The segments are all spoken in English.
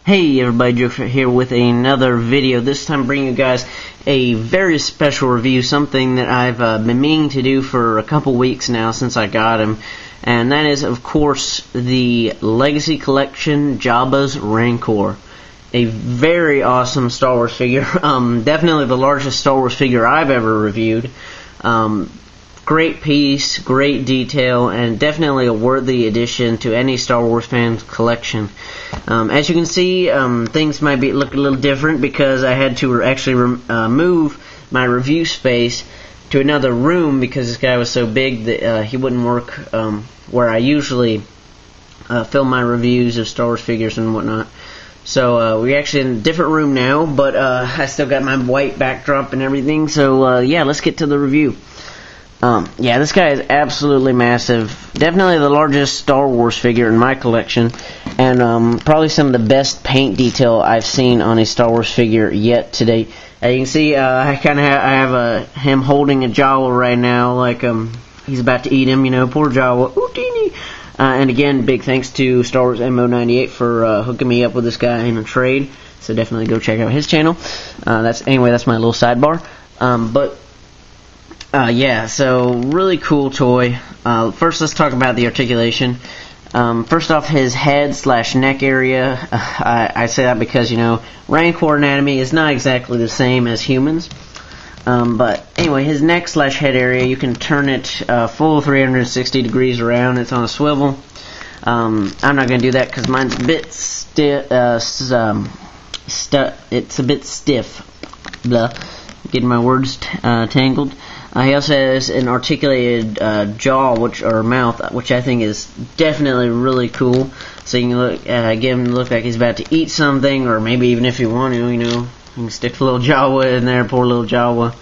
Hey everybody, Joke here with another video. This time bringing you guys a very special review, something that I've been meaning to do for a couple weeks now since I got him. And that is, of course, the Legacy Collection Jabba's Rancor. A very awesome Star Wars figure. Definitely the largest Star Wars figure I've ever reviewed. Great piece, great detail, and definitely a worthy addition to any Star Wars fan's collection. As you can see, things might look a little different because I had to actually move my review space to another room because this guy was so big that he wouldn't work where I usually film my reviews of Star Wars figures and whatnot. So we're actually in a different room now, but I still got my white backdrop and everything. So yeah, let's get to the review. Yeah, this guy is absolutely massive. Definitely the largest Star Wars figure in my collection, and probably some of the best paint detail I've seen on a Star Wars figure yet to date. As you can see, I have him holding a Jawa right now, like he's about to eat him. You know, poor Jawa. Ooh, teeny. And again, big thanks to Star Wars MO98 for hooking me up with this guy in a trade. So definitely go check out his channel. That's my little sidebar. Yeah, so really cool toy. First, let's talk about the articulation. First off, his head/neck area. I say that because, you know, Rancor anatomy is not exactly the same as humans. But anyway, his neck/head area, you can turn it full 360 degrees around. It's on a swivel. I'm not going to do that because mine's a bit stiff. It's a bit stiff. Blah. Getting my words tangled. He also has an articulated jaw, or mouth, which I think is definitely really cool. So you can get him to look like he's about to eat something, or maybe even if you want to, you know, you can stick a little Jawa in there, poor little Jawa.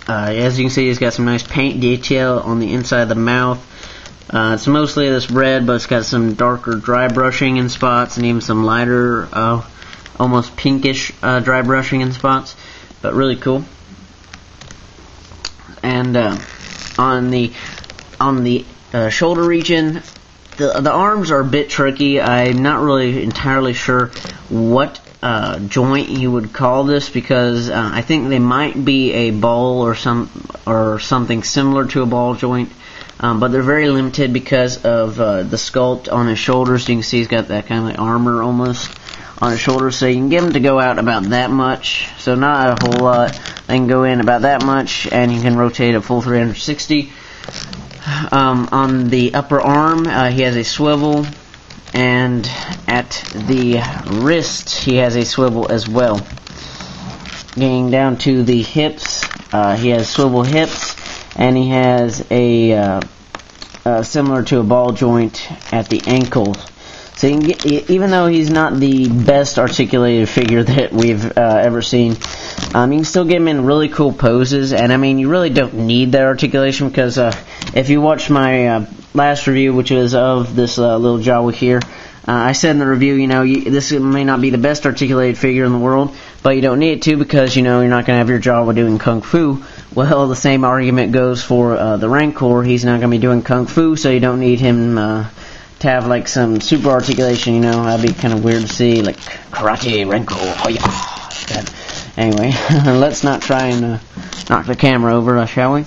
As you can see, he's got some nice paint detail on the inside of the mouth. It's mostly this red, but it's got some darker dry brushing in spots, and even some lighter, almost pinkish dry brushing in spots. But really cool. And on the shoulder region, the arms are a bit tricky. I'm not really entirely sure what joint you would call this, because I think they might be a ball or something similar to a ball joint, but they're very limited because of the sculpt on his shoulders. You can see he's got that kind of like armor almost on his shoulders, so you can get them to go out about that much, so not a whole lot. They can go in about that much, and you can rotate a full 360. On the upper arm, he has a swivel, and at the wrist, he has a swivel as well. Getting down to the hips, he has swivel hips, and he has a similar to a ball joint at the ankles. So you can get, even though he's not the best articulated figure that we've ever seen, you can still get him in really cool poses. And I mean, you really don't need that articulation, because if you watch my last review, which was of this little Jawa here, I said in the review, you know, this may not be the best articulated figure in the world, but you don't need it to, because, you know, you're not going to have your Jawa doing Kung Fu. Well, the same argument goes for the Rancor. He's not going to be doing Kung Fu, so you don't need him to have like some super articulation, you know. That'd be kind of weird to see, like karate Rancor. Oh yeah. Anyway, let's not try and knock the camera over, shall we?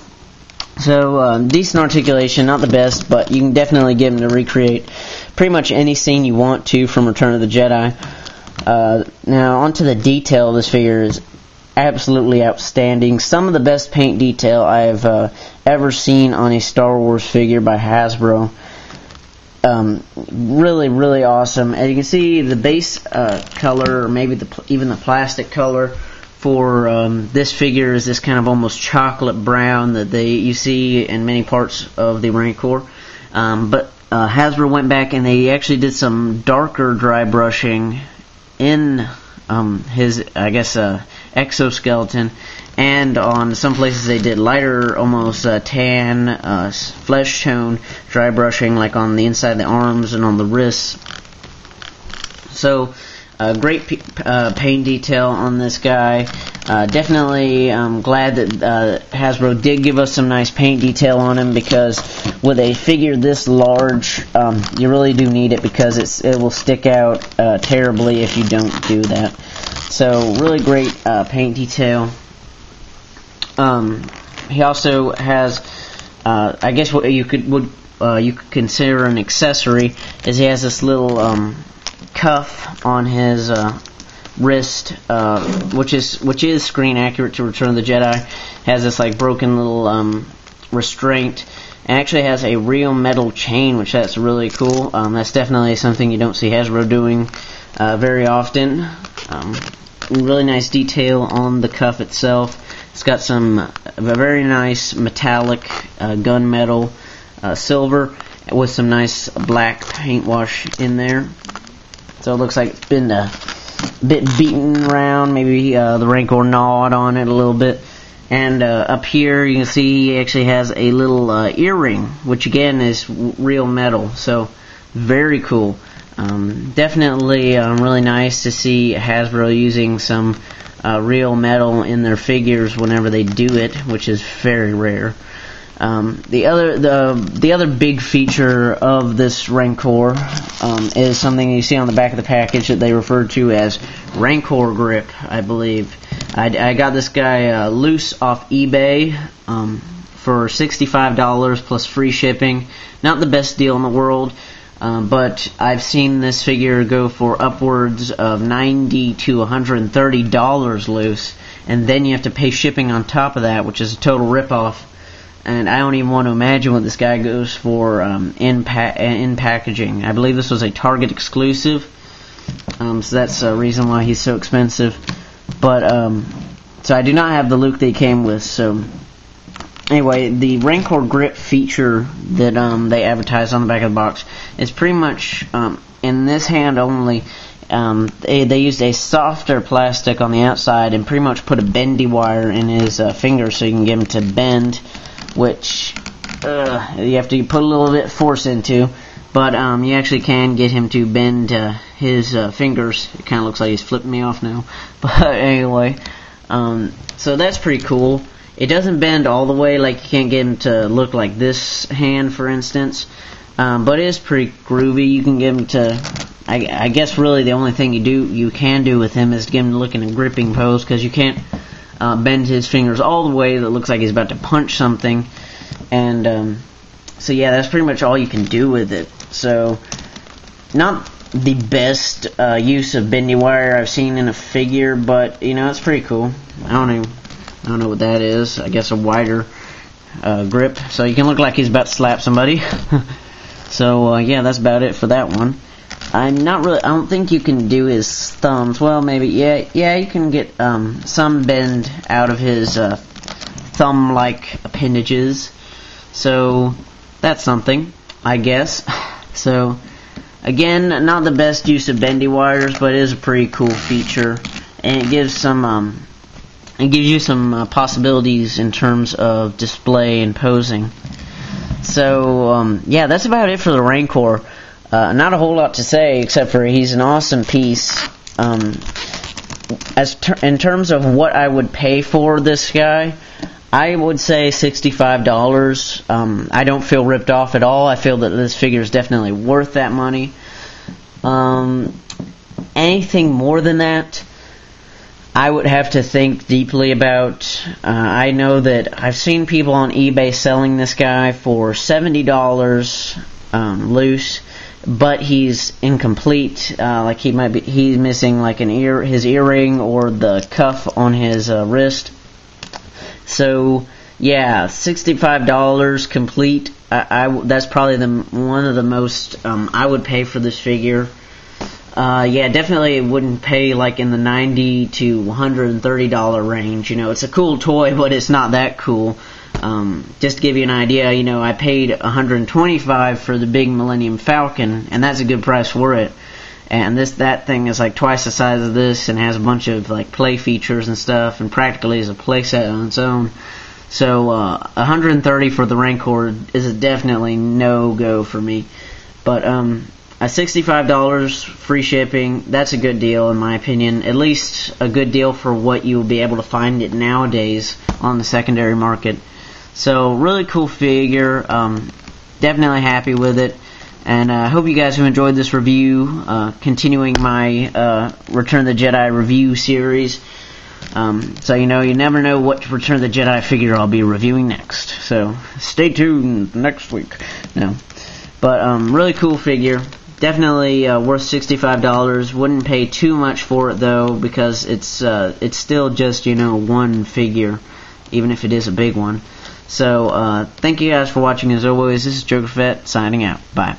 So decent articulation, not the best, but you can definitely get him to recreate pretty much any scene you want to from Return of the Jedi. Now onto the detail of this figure is absolutely outstanding. Some of the best paint detail I've ever seen on a Star Wars figure by Hasbro. Really, really awesome. As you can see, the base color, or maybe even the plastic color for this figure is this kind of almost chocolate brown that you see in many parts of the Rancor. But Hasbro went back and they actually did some darker dry brushing in his, I guess, exoskeleton, and on some places they did lighter, almost tan, flesh tone dry brushing, like on the inside of the arms and on the wrists. So great paint detail on this guy. Definitely glad that Hasbro did give us some nice paint detail on him, because with a figure this large, you really do need it, because it will stick out terribly if you don't do that. So really great paint detail. He also has, I guess what you could consider an accessory, is he has this little cuff on his wrist, which is screen accurate to Return of the Jedi. Has this like broken little restraint, and actually has a real metal chain, which that's really cool. That's definitely something you don't see Hasbro doing very often. Really nice detail on the cuff itself. It's got a very nice metallic gunmetal silver with some nice black paint wash in there. So it looks like it's been a bit beaten around, maybe the Rancor gnawed on it a little bit. And up here you can see he actually has a little earring, which again is real metal, so very cool. Definitely really nice to see Hasbro using some real metal in their figures whenever they do it, which is very rare. The other big feature of this Rancor is something you see on the back of the package that they refer to as Rancor Grip, I believe. I got this guy loose off eBay for $65 plus free shipping. Not the best deal in the world, but I've seen this figure go for upwards of $90 to $130 loose, and then you have to pay shipping on top of that, which is a total ripoff. And I don't even want to imagine what this guy goes for in packaging. I believe this was a Target exclusive, so that's the reason why he's so expensive. But so I do not have the Luke that he came with. So anyway, the Rancor Grip feature that they advertised on the back of the box is pretty much in this hand only. They used a softer plastic on the outside and pretty much put a bendy wire in his finger so you can get him to bend, which you have to put a little bit of force into, but you actually can get him to bend his fingers. It kind of looks like he's flipping me off now, but anyway, so that's pretty cool. It doesn't bend all the way, like you can't get him to look like this hand, for instance, but it is pretty groovy. You can get him to, I guess really the only thing you can do with him is get him to look in a gripping pose, because you can't bend his fingers all the way that looks like he's about to punch something. And so yeah, that's pretty much all you can do with it. So not the best use of bendy wire I've seen in a figure, but you know, it's pretty cool. I don't know what that is. I guess a wider grip, so you can look like he's about to slap somebody. So yeah, that's about it for that one. I don't think you can do his thumbs. Well, maybe, yeah, you can get some bend out of his thumb-like appendages. So that's something, I guess. So again, not the best use of bendy wires, but it is a pretty cool feature, and it gives you some possibilities in terms of display and posing. So yeah, that's about it for the Rancor. Not a whole lot to say, except for he's an awesome piece. In terms of what I would pay for this guy, I would say $65. I don't feel ripped off at all. I feel that this figure is definitely worth that money. Anything more than that, I would have to think deeply about. I know that I've seen people on eBay selling this guy for $70 loose, but he's incomplete. Like he's missing like his earring or the cuff on his wrist. So yeah, $65 complete. That's probably one of the most I would pay for this figure. Yeah, definitely it wouldn't pay like in the $90 to $130 range. You know, it's a cool toy, but it's not that cool. Just to give you an idea, you know, I paid $125 for the big Millennium Falcon, and that's a good price for it. And that thing is like twice the size of this, and has a bunch of like play features and stuff, and practically is a playset on its own. So $130 for the Rancor is a definitely no go for me. But At $65, free shipping, that's a good deal in my opinion. At least a good deal for what you will be able to find it nowadays on the secondary market. So, really cool figure. Definitely happy with it. And I hope you guys have enjoyed this review, continuing my Return of the Jedi review series. So, you never know what Return of the Jedi figure I'll be reviewing next. So, stay tuned next week. But, really cool figure. Definitely worth $65. Wouldn't pay too much for it, though, because it's still just, one figure, even if it is a big one. So, thank you guys for watching as always. This is Joker Fett, signing out. Bye.